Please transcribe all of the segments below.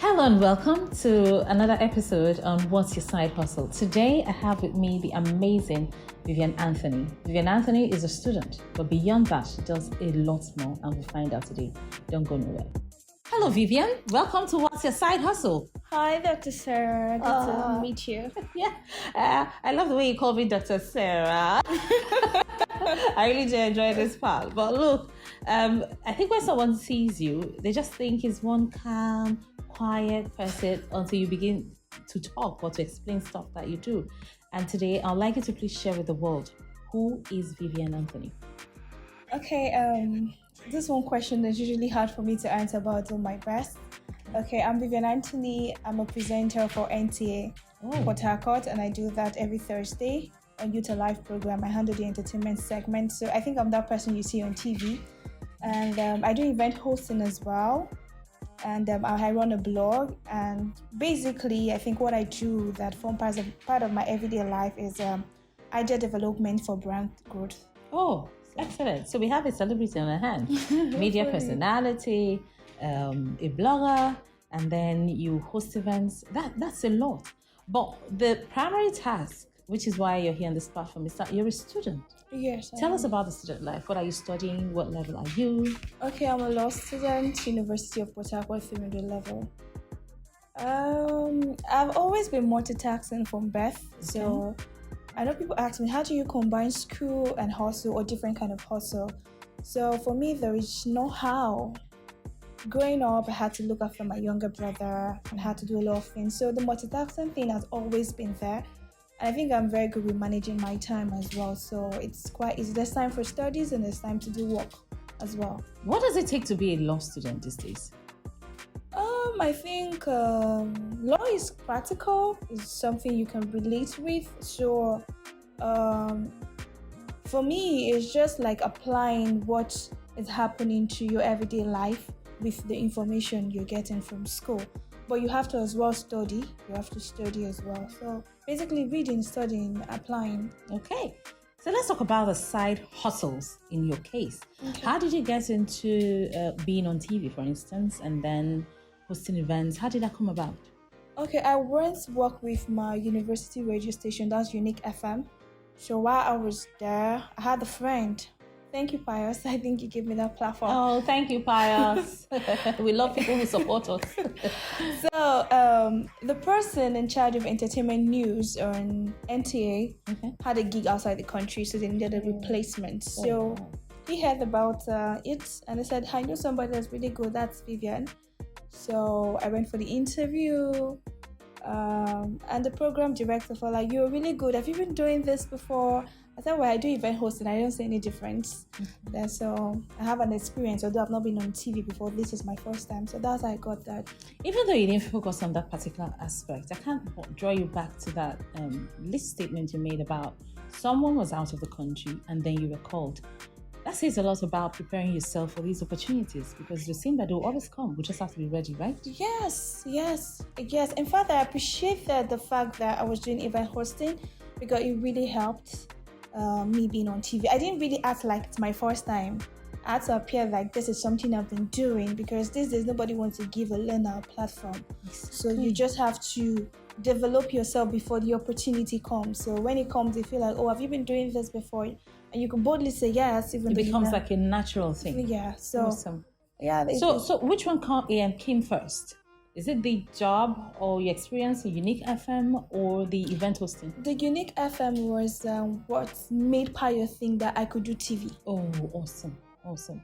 Hello and welcome to another episode on What's Your Side Hustle. Today I have with me the amazing Vivian Anthony. Vivian Anthony is a student, but beyond that, she does a lot more, and we'll find out today. Don't go nowhere. Hello Vivian, welcome to What's Your Side Hustle. Hi, Dr. Sarah. Good to meet you. Yeah, I love the way you call me Dr. Sarah. I really do enjoy this part. But look, I think when someone sees you, they just think he's one calm, quiet person until you begin to talk or to explain stuff that you do. And today, I'd like you to please share with the world, who is Vivian Anthony? Okay, this one question is usually hard for me to answer, but I'll do my best. Okay, I'm Vivian Anthony. I'm a presenter for NTA Port Harcourt, and I do that every Thursday on Youth Alive program. I handle the entertainment segment, so I think I'm that person you see on TV. And I do event hosting as well. And I run a blog, and basically I think what I do that form part of my everyday life is idea development for brand growth. Oh, excellent. So we have a celebrity on our hand, media personality, a blogger, and then you host events. That's a lot. But the primary task, which is why you're here on this platform, is that you're a student. Yes. Tell us about the student life. What are you studying? What level are you? Okay, I'm a law student, University of Port Harcourt, 300 level. I've always been multitasking from birth. Okay. So I know people ask me, how do you combine school and hustle or different kind of hustle? So for me, there is no how. Growing up, I had to look after my younger brother and had to do a lot of things. So the multitasking thing has always been there. I think I'm very good with managing my time as well. So it's quite easy. There's time for studies and there's time to do work as well. What does it take to be a law student these days? I think law is practical. It's something you can relate with. So for me, it's just like applying what is happening to your everyday life with the information you're getting from school. But you have to as well study. You have to study as well. So basically reading, studying, applying. Okay. So let's talk about the side hustles in your case. Okay. How did you get into being on TV, for instance, and then hosting events? How did that come about? Okay, I once worked with my university radio station. That's Unique FM. So while I was there, I had a friend. Thank you, Pius. I think you gave me that platform. Oh, thank you, Pius. We love people who support us. So, the person in charge of entertainment news on NTA had a gig outside the country, so they needed a replacement. So, he heard about it, and I said, I know somebody that's really good. That's Vivian. So, I went for the interview, and the program director felt like, you're really good. Have you been doing this before? I said, well, I do event hosting. I don't see any difference. So I have an experience, although I've not been on TV before. This is my first time. So that's how I got that. Even though you didn't focus on that particular aspect, I can't draw you back to that list statement you made about someone was out of the country and then you were called. That says a lot about preparing yourself for these opportunities, because you seem that they'll always come. We just have to be ready, right? Yes. In fact, I appreciate the fact that I was doing event hosting, because it really helped me being on TV. I didn't really act like it's my first time. I had to appear like this is something I've been doing, because these days nobody wants to give a learner a platform. So you just have to develop yourself before the opportunity comes. So when it comes, they feel like, oh, have you been doing this before? And you can boldly say yes. Even it becomes like a natural thing. Yeah. So awesome. Yeah. So which one came first? Is it the job or your experience in Unique FM or the event hosting? The Unique FM was what made Pius think that I could do TV. Oh, awesome.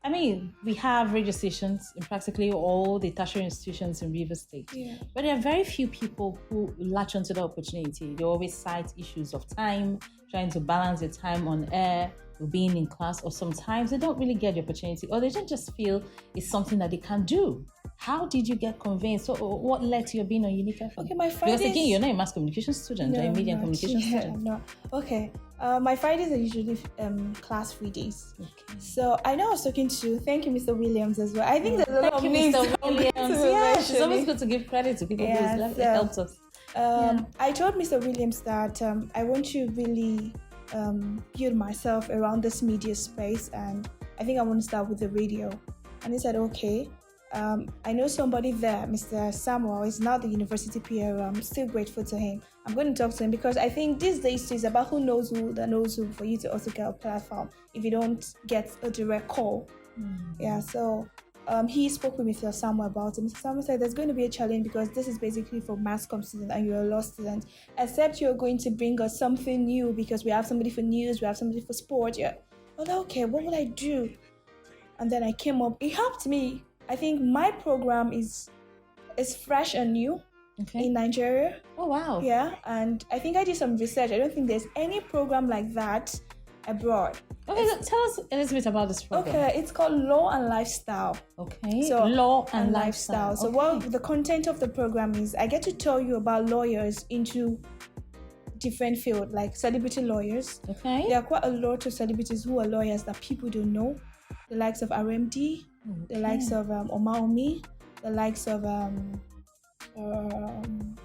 I mean, we have radio stations in practically all the tertiary institutions in Rivers State. Yeah. But there are very few people who latch onto the opportunity. They always cite issues of time, trying to balance their time on air, or being in class, or sometimes they don't really get the opportunity, or they don't just feel it's something that they can do. How did you get convinced? So what led to your being on Unique FM? Okay, my Fridays... Because again, you're not a mass communication student, you're a media and communication student. No. Okay. My Fridays are usually class-free days. Okay. So I know I was talking to, thank you, Mr. Williams, as well. I think there's a lot of names. Thank you, Mr. Williams. Yeah, it's always good to give credit to people who it helps us. I told Mr. Williams that I want to really build myself around this media space, and I think I want to start with the radio. And he said, okay. I know somebody there, Mr. Samuel, is now the university PRO. I'm still grateful to him. I'm going to talk to him because I think these days it's about who knows who that knows who for you to also get a platform if you don't get a direct call. Yeah, so he spoke with Mr. Samuel about it. Mr. Samuel said there's going to be a challenge because this is basically for mass comm student and you're a law student. Except you're going to bring us something new because we have somebody for news, we have somebody for sport. Yeah. Well, okay, what will I do? And then I came up. It helped me. I think my program is fresh and new in Nigeria. Oh, wow. Yeah, and I think I did some research. I don't think there's any program like that abroad. Okay, so tell us a little bit about this program. Okay, it's called Law and Lifestyle. Okay, so Law and Lifestyle. So what the content of the program is, I get to tell you about lawyers into different fields, like celebrity lawyers. Okay. There are quite a lot of celebrities who are lawyers that people don't know. The likes of RMD, the likes of Omaomi, the likes of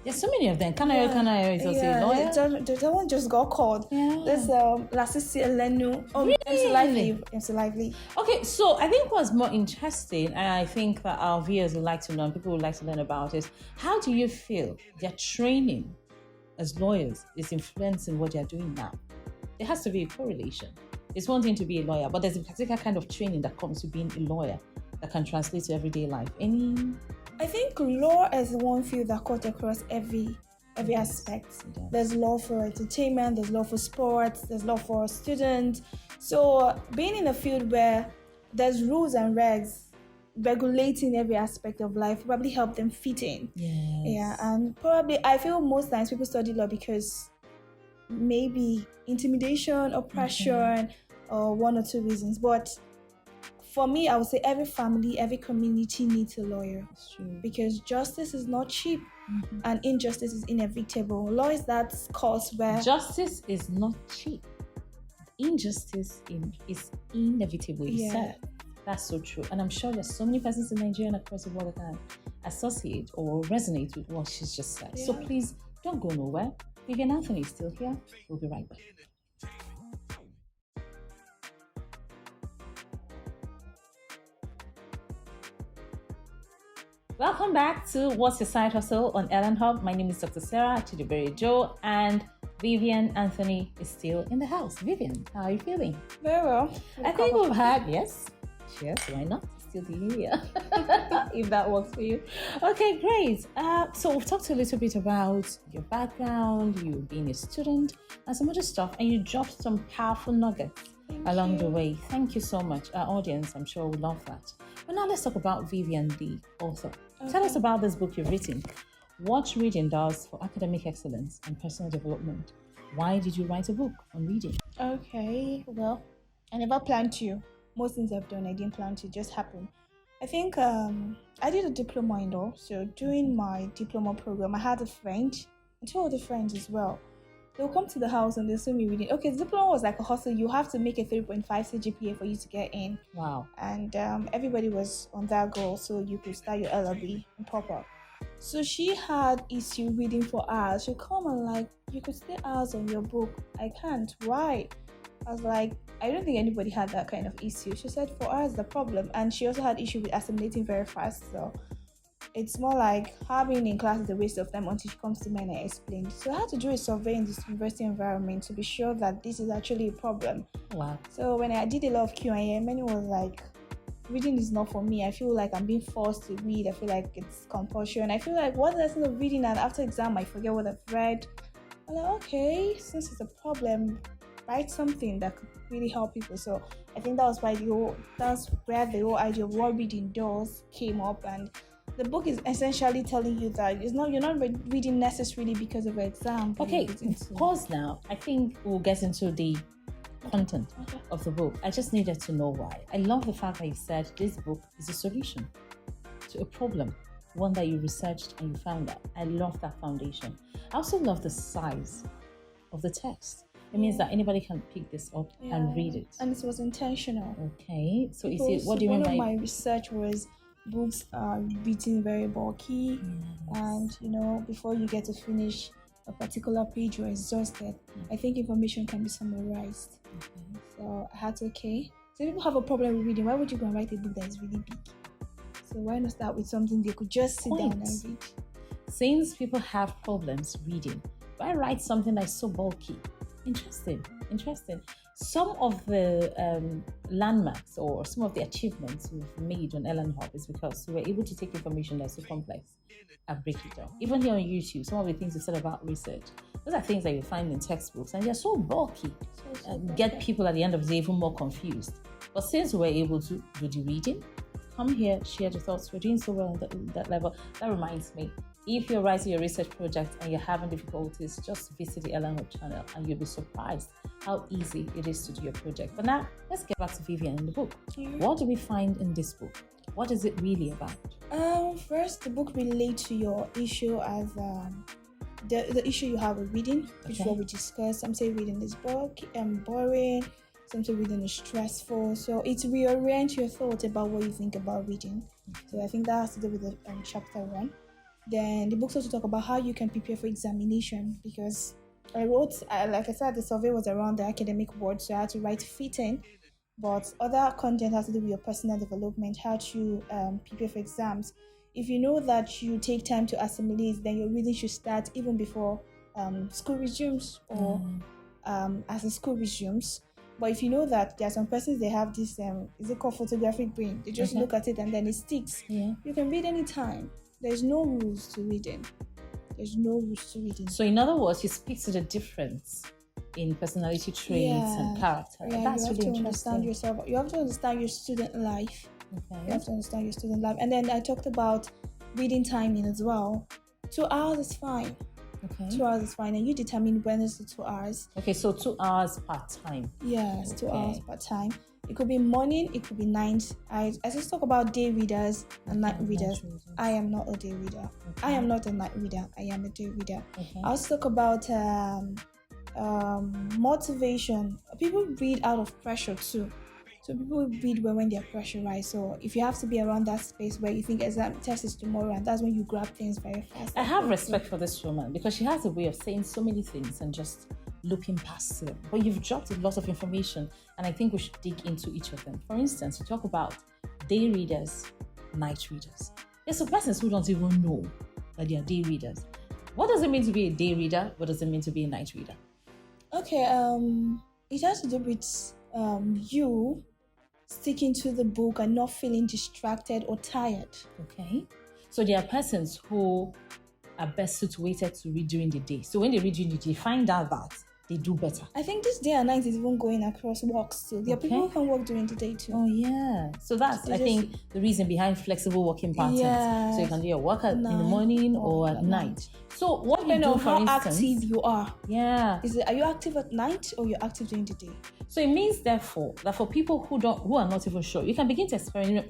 there's so many of them. Kanayo is also a lawyer. The one just got called. Yeah. There's Lasisi Elanhub. Oh, really? MC Lively. Okay, so I think what's more interesting, and I think that our viewers would like to learn, people would like to learn about is how do you feel their training as lawyers is influencing what they're doing now? There has to be a correlation. It's one thing to be a lawyer, but there's a particular kind of training that comes to being a lawyer that can translate to everyday life. I think law is one field that cuts across every aspect. There's law for entertainment, there's law for sports, there's law for students. So being in a field where there's rules and regs regulating every aspect of life probably help them fit in. Yes. Yeah, and probably I feel most times people study law because maybe intimidation, oppression, or one or two reasons. But for me, I would say every family, every community needs a lawyer. That's true. Because justice is not cheap and injustice is inevitable. Law is that cause where... Justice is not cheap. Injustice is inevitable, you said. That's so true. And I'm sure there's so many persons in Nigeria and across the world that can associate or resonate with what she's just said. Yeah. So please, don't go nowhere. Vivian Anthony is still here. We'll be right back. Welcome back to What's Your Side Hustle on Elanhub. My name is Dr. Sarahchidieberejoe and Vivian Anthony is still in the house. Vivian, how are you feeling? Very well. I think we've had, yes, why not? Still the year, if that works for you. Okay, great. So we've talked a little bit about your background, you being a student, and some other stuff, and you dropped some powerful nuggets along the way. Thank you so much. Our audience, I'm sure, will love that. But now let's talk about Vivian, the author. Okay. Tell us about this book you've written. What reading does for academic excellence and personal development. Why did you write a book on reading? Okay, well, I never planned to. Most things I've done, I didn't plan to, just happen. I think I did a diploma in law. So during my diploma program, I had a friend and two other friends as well. They'll come to the house and they'll see me reading. Okay, the diploma was like a hustle. You have to make a 3.5 CGPA for you to get in. Wow. And everybody was on that goal, so you could start your LLB and pop up. So she had issue reading for hours. She'd come and like, you could stay hours on your book. I can't. Why? I was like, I don't think anybody had that kind of issue. She said for hours the problem. And she also had issue with assimilating very fast. So it's more like her being in class is a waste of time until she comes to me and I explained. So I had to do a survey in this university environment to be sure that this is actually a problem. Wow. So when I did a lot of Q&A, many was like, reading is not for me. I feel like I'm being forced to read. I feel like it's compulsion. I feel like what's the essence of reading and after exam I forget what I've read. I'm like, okay, since it's a problem, write something that could really help people. So I think that was why that's where the whole idea of what reading does came up. And the book is essentially telling you that you're not reading necessarily because of an exam. Okay, pause now. I think we'll get into the content of the book. I just needed to know why. I love the fact that you said this book is a solution to a problem, one that you researched and you found out. I love that foundation. I also love the size of the text. It means that anybody can pick this up and read it. And it was intentional. Okay, so what do you mean by... One of my research was books are written very bulky, and before you get to finish a particular page, you're exhausted. I think information can be summarized. So I had to, so if people have a problem with reading, why would you go and write a book that is really big? So why not start with something they could just sit down and read? Since people have problems reading, why write something that's so bulky? Interesting. Some of the landmarks or some of the achievements we've made on Elanhub is because we were able to take information that's so complex and break it down. Even here on YouTube, some of the things we said about research, those are things that you find in textbooks, and they're so bulky and get people at the end of the day even more confused. But since we're able to do the reading, come here, share your thoughts. We're doing so well on that level. That reminds me, if you're writing your research project and you're having difficulties, just visit the Elanhub channel and you'll be surprised how easy it is to do your project. But now, let's get back to Vivian in the book. What do we find in this book? What is it really about? First, the book relates to your issue as the issue you have with reading, which is what we discussed. Some say reading is boring. Some say reading is stressful. So it reorients your thoughts about what you think about reading. So I think that has to do with the chapter 1. Then the books also talk about how you can prepare for examination, because I wrote, like I said, the survey was around the academic board, so I had to write fitting, but other content has to do with your personal development, how to prepare for exams. If you know that you take time to assimilate, then your reading should start even before school resumes or as the school resumes. But if you know that there are some persons, they have this, is it called photographic brain? They just look at it and then it sticks. Yeah. You can read anytime. There's no rules to reading. So in other words, you speak to the difference in personality traits and character. Yeah, that's you have really to understand yourself. You have to understand your student life. You have to understand your student life. And then I talked about reading timing as well. 2 hours is fine. 2 hours is fine. And you determine when is the 2 hours. Okay, so 2 hours per time. Yes, 2 hours per time. It could be morning, it could be night. I just talk about day readers and night readers. I am not a day reader. I am not a night reader. I am a day reader. I also talk about motivation. People read out of pressure too. So people read when they're pressurized. So if you have to be around that space where you think exam test is tomorrow, and that's when you grab things very fast. I have respect for this woman because she has a way of saying so many things and just looking past them. But you've dropped a lot of information, and I think we should dig into each of them. For instance, you talk about day readers, night readers. There's some persons who don't even know that they are day readers. What does it mean to be a day reader? What does it mean to be a night reader? Okay, it has to do with you sticking to the book and not feeling distracted or tired. Okay. So there are persons who are best situated to read during the day. So when they read during the day, find out that they do better. I think this day and night is even going across walks too. There are people who can work during the day too. Oh yeah. So that's, I think, the reason behind flexible working patterns. So you can do your work in the morning or at night. So what you do, for instance, how active you are. Yeah. Are you active at night or you're active during the day? So it means, therefore, that for people who are not even sure, you can begin to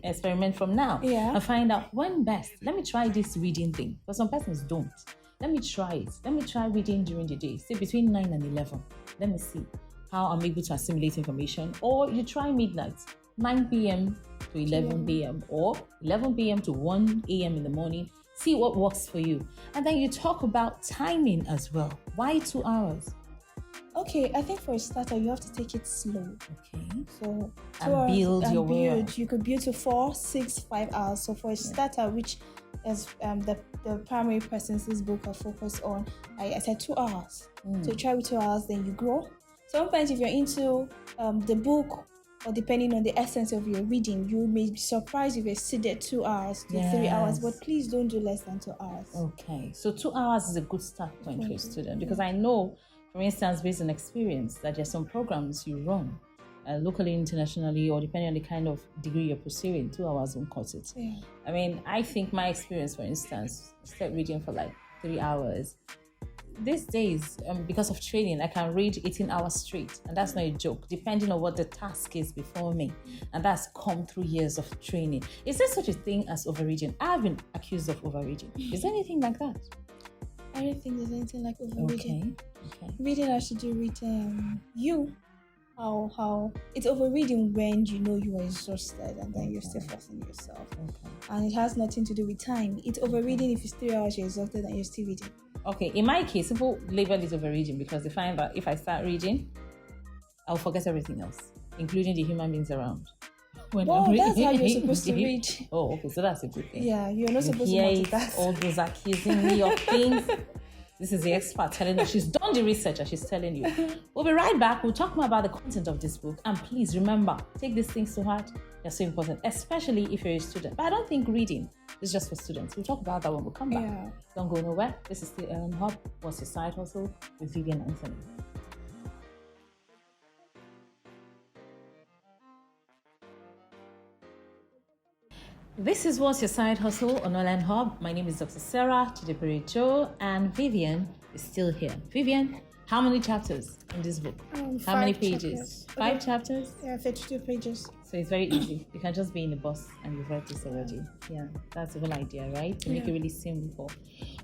experiment from now and find out when best. Let me try this reading thing. But some persons don't. Let me try it. Let me try reading during the day, say between 9 and 11. Let me see how I'm able to assimilate information. Or you try midnight, 9 p.m. to 11 p.m. or 11 p.m. to 1 a.m. in the morning. See what works for you. And then you talk about timing as well. Why 2 hours? Okay, I think for a starter, you have to take it slow. Okay. So and build your way up. You could build to 4, 6, 5 hours. So for a starter, which is the primary persons this book will focus on, I said 2 hours. So try with 2 hours, then you grow. Sometimes if you're into the book, or depending on the essence of your reading, you may be surprised if you exceeded 2 hours to 3 hours, but please don't do less than 2 hours. Okay, so 2 hours is a good start point for a student, because I know, for instance, based on experience, that there's some programs you run locally, internationally, or depending on the kind of degree you're pursuing, 2 hours won't cut it. Yeah. I mean, I think my experience, for instance, start reading for like 3 hours. These days, because of training, I can read 18 hours straight, and that's not a joke, depending on what the task is before me, and that's come through years of training. Is there such a thing as overreading? I've been accused of overreading. Is there anything like that? I don't think there's anything like overreading. Okay. Reading has to do with you. How it's overreading when you know you are exhausted and then you're still forcing yourself. And it has nothing to do with time. It's overreading if it's 3 hours you're exhausted and you're still reading. Okay, in my case, people label it overreading because they find that if I start reading, I'll forget everything else, including the human beings around. Well, that's how you're supposed to read. Oh, okay, so that's a good thing. Yeah, you're not supposed to multitask. All those accusing me of things. This is the expert telling us. She's done the research and she's telling you. We'll be right back. We'll talk more about the content of this book. And please remember, take these things to heart. They're so important, especially if you're a student. But I don't think reading is just for students. We'll talk about that when we come back. Yeah. Don't go nowhere. This is still Elanhub. What's Your Side Hustle with Vivian Anthony. This is What's Your Side Hustle on Elanhub. My name is Dr. Sarahchidieberejoe, and Vivian is still here. Vivian, how many chapters in this book? How many pages? 5 chapters? Yeah, 52 pages. So it's very easy. You can just be in the bus and you've read this already. Yeah, that's the whole idea, right? To make it really simple.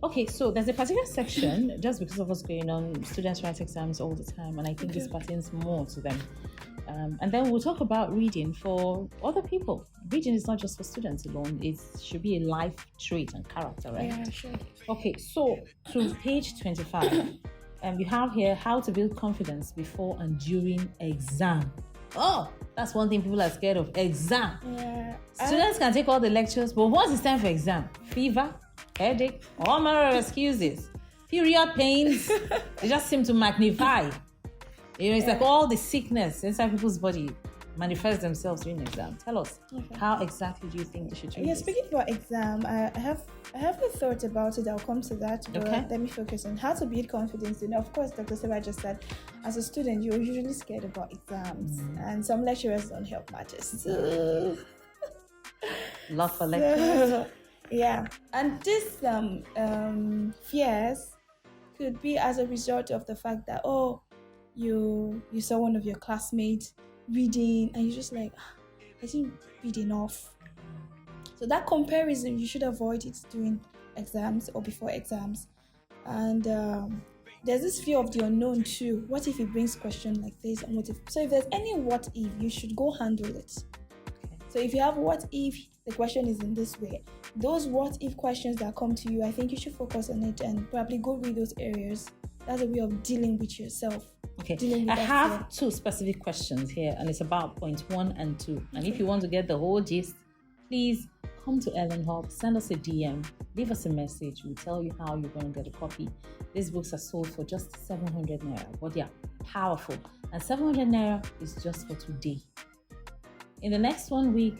Okay, so there's a particular section, just because of what's going on, students write exams all the time, and I think this pertains more to them. And then we'll talk about reading for other people. Reading is not just for students alone. It should be a life trait and character, right? Yeah, sure. Okay, so to page 25, you have here how to build confidence before and during exam. Oh, that's one thing people are scared of, exam. Yeah. Students can take all the lectures, but once it's time for exam, fever, headache, all manner of excuses, period pains, they just seem to magnify. It's like all the sickness inside people's body manifest themselves during exam. Tell us, how exactly do you think they should do this? Speaking about exam, I have a thought about it. I'll come to that, but let me focus on how to build confidence. Of course, Dr. Sarah just said, as a student, you're usually scared about exams, and some lecturers don't help matters. Love for lecturers. Yeah, and this fears could be as a result of the fact that you saw one of your classmates reading and you're just like, I didn't read enough. So that comparison, you should avoid it during exams or before exams. And there's this fear of the unknown too. What if it brings questions like this? And so if there's any what if, you should go handle it. So if you have what if the question is in this way, those what if questions that come to you, I think you should focus on it and probably go read those areas. That's a way of dealing with yourself. Okay, I have 2 specific questions here, and it's about points 1 and 2. And if you want to get the whole gist, please come to Elanhub, send us a DM, leave us a message. We'll tell you how you're going to get a copy. These books are sold for just 700 naira, but they are powerful. And 700 naira is just for today. In the next 1 week,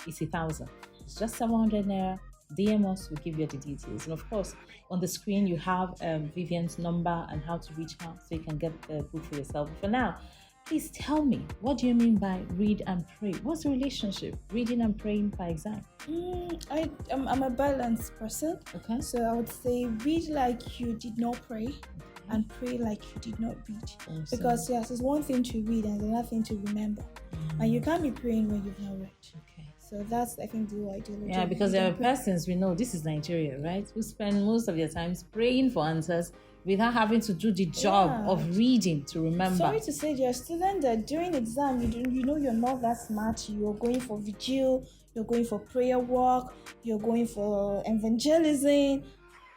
it's 1,000. It's just 700 naira. DM us, we'll give you the details. And of course, on the screen, you have Vivian's number and how to reach her so you can get the book for yourself. For now, please tell me, what do you mean by read and pray? What's the relationship, reading and praying by exam? I'm a balanced person. Okay. So I would say read like you did not pray and pray like you did not read. Awesome. Because yes, it's one thing to read and another thing to remember. And you can't be praying when you've not read. Okay. So that's, I think, the ideology. Yeah, because there are persons, we know this is Nigeria, right? Who spend most of their time praying for answers without having to do the job of reading to remember. Sorry to say, there are students that during exam, you're not that smart. You're going for vigil, you're going for prayer work, you're going for evangelism,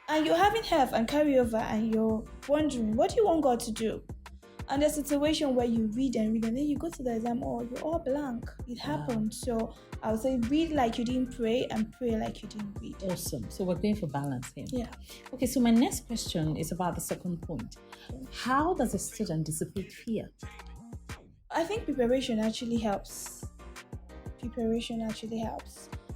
and you're having help and carryover, and you're wondering, what do you want God to do? And there's a situation where you read and then you go to the exam, you're all blank. It happened. So I would say read like you didn't pray and pray like you didn't read. Awesome. So we're going for balance here. Yeah. Okay, so my next question is about the second point. How does a student dissipate fear? I think preparation actually helps.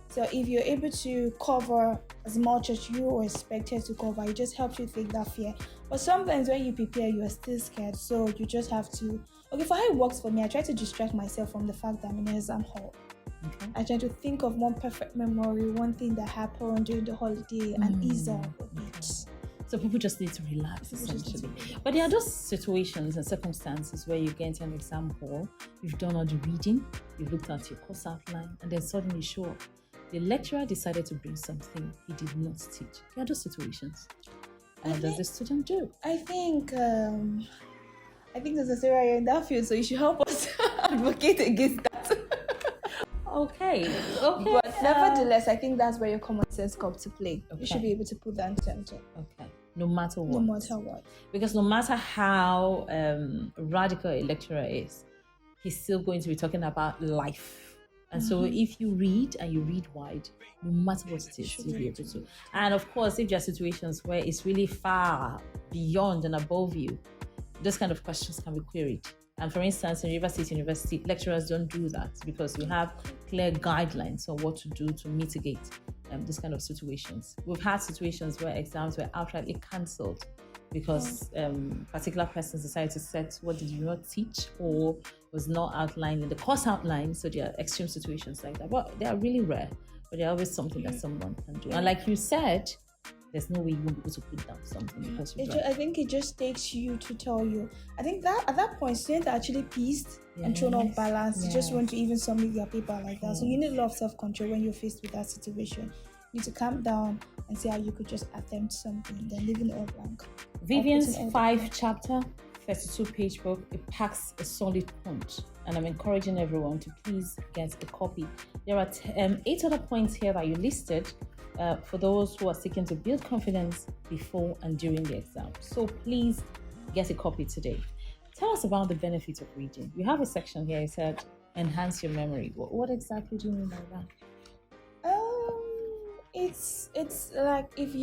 So if you're able to cover as much as you were expected to cover, it just helps you take that fear. But sometimes when you prepare, you are still scared. So you just have to, for how it works for me, I try to distract myself from the fact that I'm in an exam hall. Okay. I try to think of one perfect memory, one thing that happened during the holiday and ease up a bit. So people just need to relax, essentially. But there are those situations and circumstances where you get into an exam hall, you've done all the reading, you've looked at your course outline, and then suddenly show up. The lecturer decided to bring something he did not teach. There are those situations. What does the student do? I think there's a Sarah in that field, so you should help us advocate against that. Okay. But nevertheless, I think that's where your common sense comes to play. Okay. You should be able to put that in center. Okay. No matter what. Because no matter how radical a lecturer is, he's still going to be talking about life And so if you read and you read wide, no matter what it is, you'll be able to. And of course, if there are situations where it's really far beyond and above you, those kind of questions can be queried. And for instance, in River State University, lecturers don't do that because we have clear guidelines on what to do to mitigate this kind of situations. We've had situations where exams were outrightly cancelled because particular persons decided to set what did you not teach or was not outlined in the course outline. So there are extreme situations like that. But they are really rare, but they're always something that someone can do. And like you said, there's no way you won't be able to put down something because I think it just takes you to tell you. I think that at that point, students are actually pissed and thrown off balance. You just want to even submit their paper like that. So you need a lot of self-control when you're faced with that situation. You need to calm down and see how you could just attempt something, then leaving it all blank. Vivian's 5-chapter, 32-page book, it packs a solid punch. And I'm encouraging everyone to please get a copy. There are 8 other points here that you listed for those who are seeking to build confidence before and during the exam. So please get a copy today. Tell us about the benefits of reading. You have a section here, it said, enhance your memory. What exactly do you mean by that? It's like if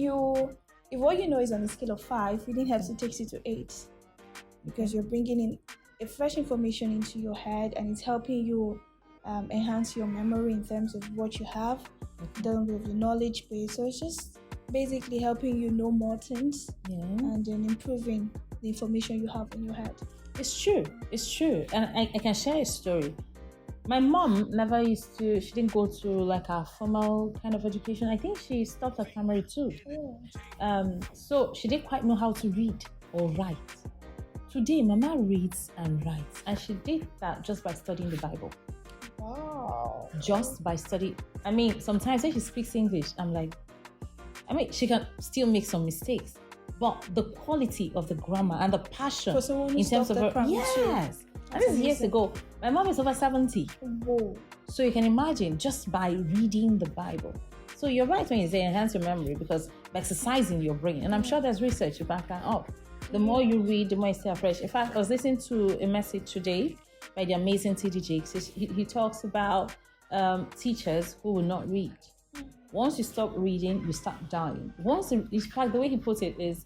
what you know is on a scale of 5, reading helps it takes you to 8 because you're bringing in a fresh information into your head and it's helping you enhance your memory in terms of what you have, dealing with the knowledge base. So it's just basically helping you know more things and then improving the information you have in your head. It's true. And I can share a story. My mom she didn't go to like a formal kind of education. I think she stopped at primary 2. So she didn't quite know how to read or write. Today, Mama reads and writes. And she did that just by studying the Bible. Wow. Just by studying. I mean, sometimes when she speaks English, I'm like, she can still make some mistakes. But the quality of the grammar and the passion in terms of her. Yes. And this is years ago. My mom is over 70. Whoa. So you can imagine just by reading the Bible. So you're right when you say enhance your memory because by exercising your brain. And I'm sure there's research to back that up. The more you read, the more you stay afresh. In fact, I was listening to a message today by the amazing T.D. Jakes. He talks about teachers who will not read. Once you stop reading, you start dying. In fact, the way he put it is,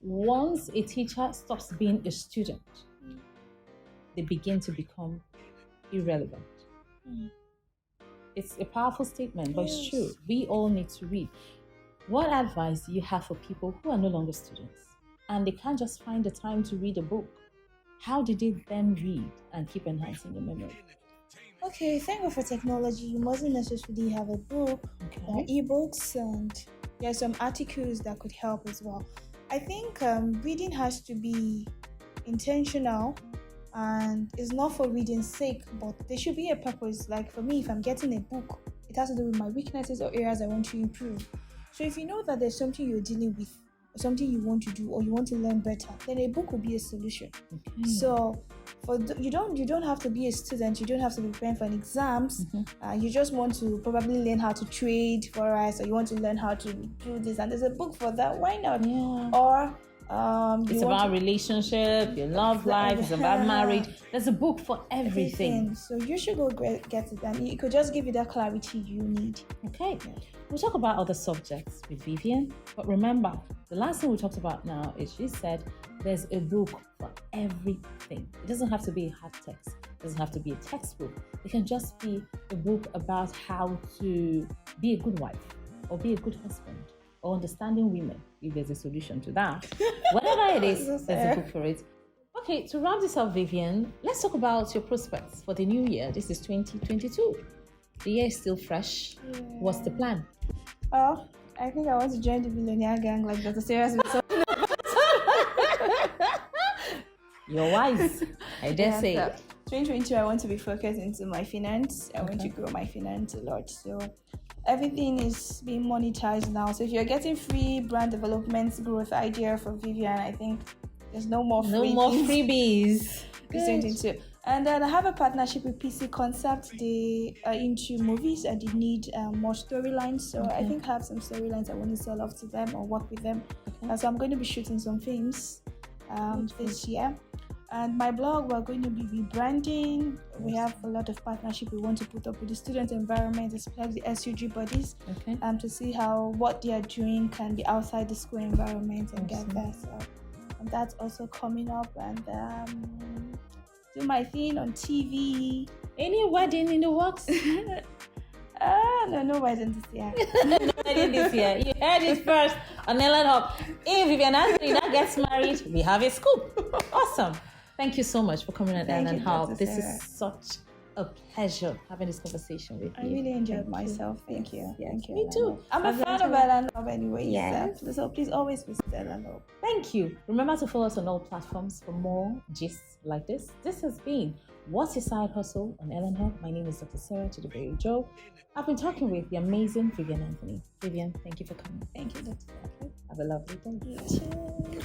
once a teacher stops being a student, they begin to become irrelevant. It's a powerful statement, but it's true. We all need to read. What advice do you have for people who are no longer students and they can't just find the time to read a book? How did they then read and keep enhancing their memory? Okay, thank God for technology. You mustn't necessarily have a book. There are ebooks and there are some articles that could help as well. I think reading has to be intentional and it's not for reading's sake, but there should be a purpose. Like for me, if I'm getting a book, it has to do with my weaknesses or areas I want to improve. So if you know that there's something you're dealing with, or something you want to do, or you want to learn better, then a book will be a solution. So you don't have to be a student, you don't have to be preparing for an exams. You just want to probably learn how to trade for us, or you want to learn how to do this, and there's a book for that. Why not? Or it's about relationship, your love life, it's about marriage. There's a book for everything. So you should go get it, and it could just give you that clarity you need. Okay. We'll talk about other subjects with Vivian, but remember, the last thing we talked about now is she said there's a book for everything. It doesn't have to be a hard text. It doesn't have to be a textbook. It can just be a book about how to be a good wife or be a good husband or understanding women, if there's a solution to that. Whatever it is, there's a book for it. Okay, to wrap this up, Vivian, let's talk about your prospects for the new year. This is 2022. The year is still fresh. What's the plan? Oh, I think I want to join the billionaire gang like Dr. Sarah's. You're wise, I dare say. 2022, I want to be focused into my finance. I want to grow my finance a lot. So everything is being monetized now. So if you're getting free brand development growth idea from Vivian, I think there's no more freebies. Good. And then I have a partnership with PC Concept. They are into movies and they need more storylines. So I think I have some storylines I want to sell off to them or work with them. So I'm going to be shooting some films this year. And my blog, we're going to be rebranding. We have a lot of partnership we want to put up with the student environment, especially the SUG bodies, to see how what they are doing can be outside the school environment and get there. So, and that's also coming up. And do my thing on TV. Any wedding in the works? No wedding this year. No wedding this year. You heard it first on Elanhub. If Vivian Anthony that gets married, we have a scoop. Awesome. Thank you so much for coming on Elanhub. This is such a pleasure having this conversation with you. I really enjoyed myself. Thank you. Yes. Thank you. Me too. I'm a fan of Elanhub anyway. Yes. So please always visit Elanhub. Thank you. Remember to follow us on all platforms for more gists like this. This has been What's Your Side Hustle on Elanhub. My name is Dr. Sarahchidieberejoe. I've been talking with the amazing Vivian Anthony. Vivian, thank you for coming. Thank you, Dr. Have a lovely day. You too.